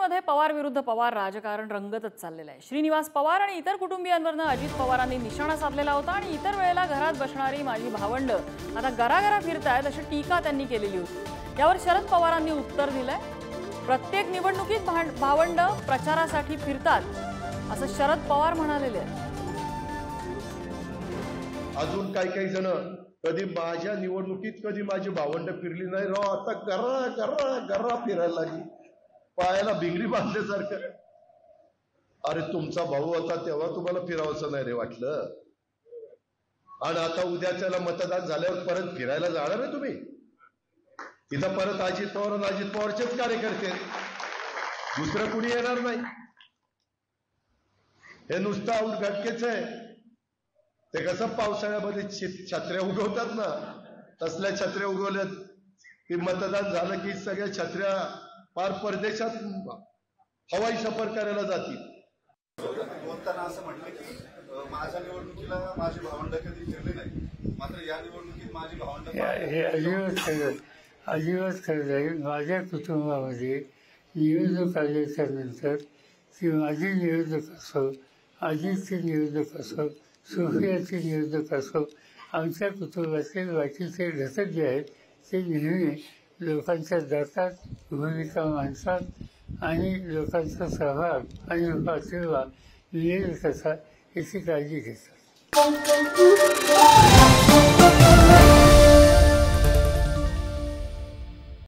शिवसेनेमध्ये पवार विरुद्ध पवार राजकारण रंगतच चाललेलं आहे। श्रीनिवास पवार आणि इतर कुटुंबियांवरनं अजित पवारांनी निशाणा साधलेला होता आणि इतर वेळेला घरात बसणारी माझी भावंड आता घराघरा फिरतायत अशी टीका त्यांनी केलेली होती। यावर शरद पवारांनी उत्तर दिलंय। प्रत्येक निवडणुकीत भावंड प्रचारासाठी फिरतात असं शरद पवार म्हणालेले आहेत। अजून काही जण कधी माझ्या निवडणुकीत कधी माझी भावंड फिरली नाही राव, आता गर्रा गर्रा गर्रा फिरायला लागली, पायाला भिंगरी बांधल्यासारखं। अरे तुमचा भाऊ होता तेव्हा तुम्हाला फिरावंसं नाही रे वाटलं, आणि आता उद्याच्याला मतदान झाल्यावर परत फिरायला जाणार आहे तुम्ही? तिथं परत अजित पवार आणि अजित पवारचेच कार्यकर्ते, दुसरं कुणी येणार नाही। हे नुसतं उद्घाटकेच आहे। ते कसं पावसाळ्यामध्ये छत्र्या उगवतात ना, तसल्या छत्र्या उगवल्यात की मतदान झालं की सगळ्या छत्र्या फार परदेशात हवाई सफर करायला जातील। बोलताना असं म्हटलं की माझ्या निवडणुकीला माझी भावंड कधी फिरली नाही, मात्र या निवडणुकीत माझी भावंड अजिबात खरं आहे। माझ्या कुटुंबामध्ये निवडणूक आल्याच्या नंतर की माझी निवडणूक असो, अजितची निवडणूक असो, सोफियाची निवडणूक असो, आमच्या कुटुंबातील बाकीचे घटक जे आहेत ते नेहमी लोकांच्या जातात, भूमिका मांडतात आणि लोकांचा सहभाग आणि पाठिंबा मिळेल कसा याची काळजी घेतात।